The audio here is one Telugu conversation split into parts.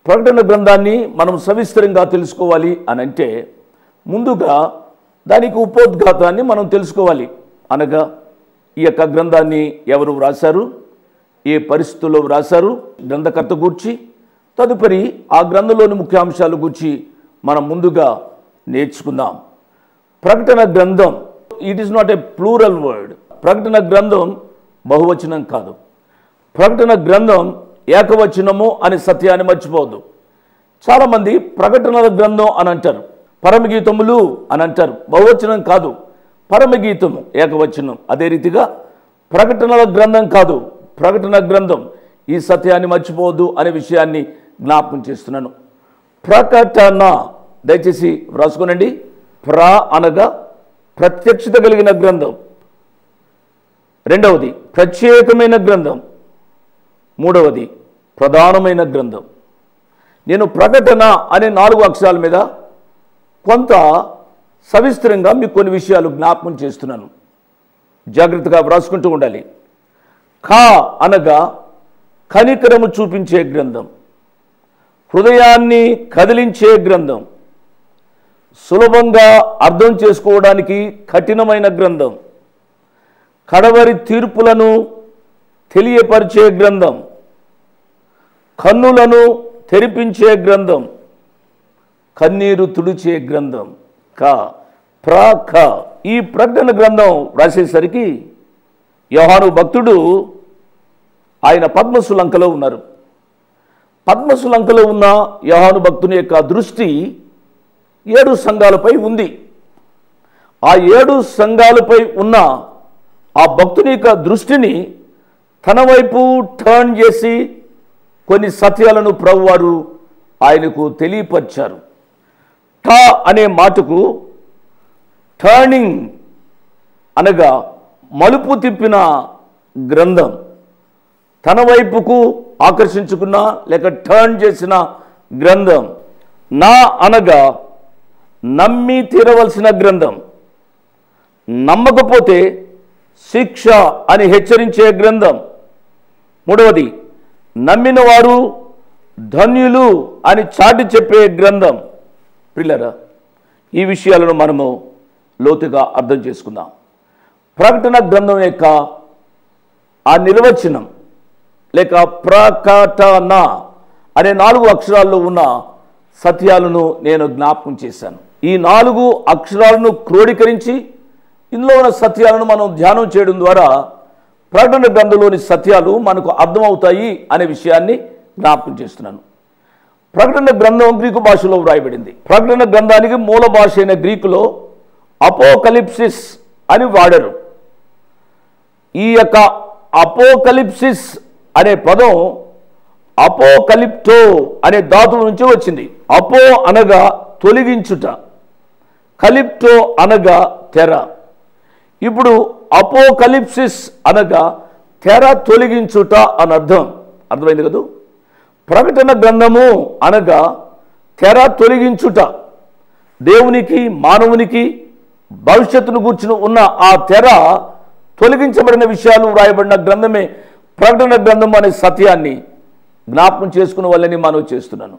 ప్రకటన గ్రంథాన్ని మనం సవిస్తరంగా తెలుసుకోవాలి అని అంటే ముందుగా దానికి ఉపోద్ఘాతాన్ని మనం తెలుసుకోవాలి. అనగా ఈ యొక్క గ్రంథాన్ని ఎవరు వ్రాసారు, ఏ పరిస్థితుల్లో వ్రాసారు, గ్రంథకర్త గూర్చి, తదుపరి ఆ గ్రంథంలోని ముఖ్యాంశాలు గూర్చి మనం ముందుగా నేర్చుకుందాం. ప్రకటన గ్రంథం, it is not a plural word. ప్రకటన గ్రంథం బహువచనం కాదు. ప్రకటన గ్రంథం ఏకవచనము అనే సత్యాన్ని మర్చిపోవద్దు. చాలామంది ప్రకటనల గ్రంథం అని అంటారు, పరమగీతములు అని అంటారు. బహువచనం కాదు, పరమగీతము ఏకవచనం. అదే రీతిగా ప్రకటనల గ్రంథం కాదు, ప్రకటన గ్రంథం. ఈ సత్యాన్ని మర్చిపోవద్దు అనే విషయాన్ని జ్ఞాపకం చేస్తున్నాను. ప్రకటన దయచేసి వ్రాసుకోనండి. అనగా ప్రత్యక్షత కలిగిన గ్రంథం, రెండవది ప్రత్యేకమైన గ్రంథం, మూడవది ప్రధానమైన గ్రంథం. నేను ప్రకటన అనే 4 అక్షరాల మీద కొంత సవిస్తరంగా మీకు కొన్ని విషయాలు జ్ఞాపకం చేస్తున్నాను. జాగ్రత్తగా వ్రాసుకుంటూ ఉండాలి. అనగా కనికరము చూపించే గ్రంథం, హృదయాన్ని కదిలించే గ్రంథం, సులభంగా అర్థం చేసుకోవడానికి కఠినమైన గ్రంథం, కడవరి తీర్పులను తెలియపరిచే గ్రంథం, కన్నులను తెరిపించే గ్రంథం, కన్నీరు తుడిచే గ్రంథం. ఈ ప్రకటన గ్రంథం రాసేసరికి యోహాను భక్తుడు ఆయన పద్మసులంకలో ఉన్నారు. పద్మసులంకలో ఉన్న యోహాను భక్తుని యొక్క దృష్టి 7 సంఘాలపై ఉంది. ఆ 7 సంఘాలపై ఉన్న ఆ భక్తుని యొక్క దృష్టిని తన వైపు టర్న్ చేసి కొన్ని సత్యాలను ప్రభువారు ఆయనకు తెలియపరిచారు. అనే మాటకు టర్నింగ్ అనగా మలుపు తిప్పిన గ్రంథం, తన వైపుకు ఆకర్షించుకున్న లేక టర్న్ చేసిన గ్రంథం. అనగా నమ్మి తీరవలసిన గ్రంథం, నమ్మకపోతే శిక్ష అని హెచ్చరించే గ్రంథం. మూడవది నమ్మిన వారు ధన్యులు అని చాటి చెప్పే గ్రంథం. పిల్లరా, ఈ విషయాలను మనము లోతుగా అర్థం చేసుకుందాం. ప్రకటన గ్రంథం యొక్క ఆ నిర్వచనం లేక ప్రకటన అనే 4 అక్షరాల్లో ఉన్న సత్యాలను నేను జ్ఞాపకం చేశాను. ఈ 4 అక్షరాలను క్రోడీకరించి ఇందులో ఉన్న సత్యాలను మనం ధ్యానం చేయడం ద్వారా ప్రకటన గ్రంథంలోని సత్యాలు మనకు అర్థమవుతాయి అనే విషయాన్ని జ్ఞాపకం చేస్తున్నాను. ప్రకటన గ్రంథం గ్రీకు భాషలో వ్రాయబడింది. ప్రకటన గ్రంథానికి మూల భాష అయిన గ్రీకులో అపోకలిప్సిస్ అని వాడారు. ఈ యొక్క అపోకలిప్సిస్ అనే పదం అపోకలిప్టో అనే ధాతువు నుంచి వచ్చింది. అపో అనగా తొలగించుట, కలిప్టో అనగా తెర. ఇప్పుడు అపోకలిప్సిస్ అనగా తెర తొలగించుట అని అర్థమైంది కదా. ప్రకటన గ్రంథము అనగా తెర తొలగించుట. దేవునికి మానవునికి భవిష్యత్తును గూర్చిన ఉన్న ఆ తెర తొలగించబడిన విషయాలు వ్రాయబడిన గ్రంథమే ప్రకటన గ్రంథం అనే సత్యాన్ని జ్ఞాపకం చేసుకున్న వాళ్ళని మనం చేస్తున్నాను.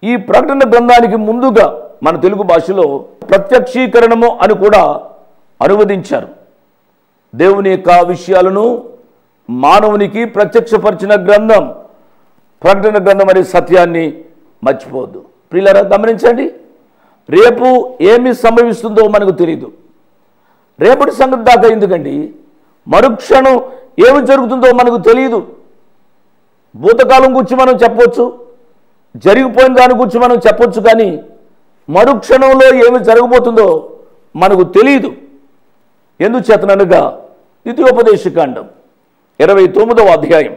ఈ ప్రకటన గ్రంథానికి ముందుగా మన తెలుగు భాషలో ప్రత్యక్షీకరణము అని కూడా అనువదించారు. దేవుని యొక్క విషయాలను మానవునికి ప్రత్యక్షపరిచిన గ్రంథం ప్రకటన గ్రంథం అనే సత్యాన్ని మర్చిపోవద్దు. ప్రియులారా, గమనించండి. రేపు ఏమి సంభవిస్తుందో మనకు తెలియదు. రేపటి సంగతి దాకా ఎందుకండి, మరుక్షణం ఏమి జరుగుతుందో మనకు తెలియదు. భూతకాలం గురించి మనం చెప్పవచ్చు, జరిగిపోయిన దాని గురించి మనం చెప్పొచ్చు, కానీ మరుక్షణంలో ఏమి జరగబోతుందో మనకు తెలియదు. ఎందుచేతనగా ద్వితీయోపదేశకాండం 29వ అధ్యాయం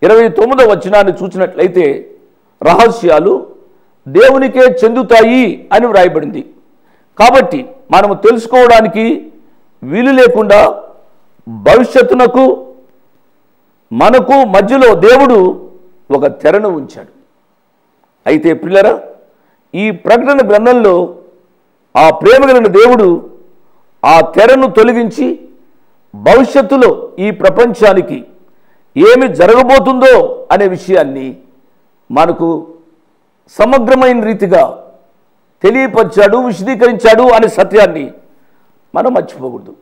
29వ వచనాన్ని చూసినట్లయితే రహస్యాలు దేవునికే చెందుతాయి అని వ్రాయబడింది. కాబట్టి మనము తెలుసుకోవడానికి వీలు లేకుండా భవిష్యత్తునకు మనకు మధ్యలో దేవుడు ఒక తెరను ఉంచాడు. అయితే ప్రియులారా, ఈ ప్రకటన గ్రంథంలో ఆ ప్రేమ కలిగిన దేవుడు ఆ తెరను తొలగించి భవిష్యత్తులో ఈ ప్రపంచానికి ఏమి జరగబోతుందో అనే విషయాన్ని మనకు సమగ్రమైన రీతిగా తెలియపరిచాడు, విశదీకరించాడు అనే సత్యాన్ని మనం మర్చిపోకూడదు.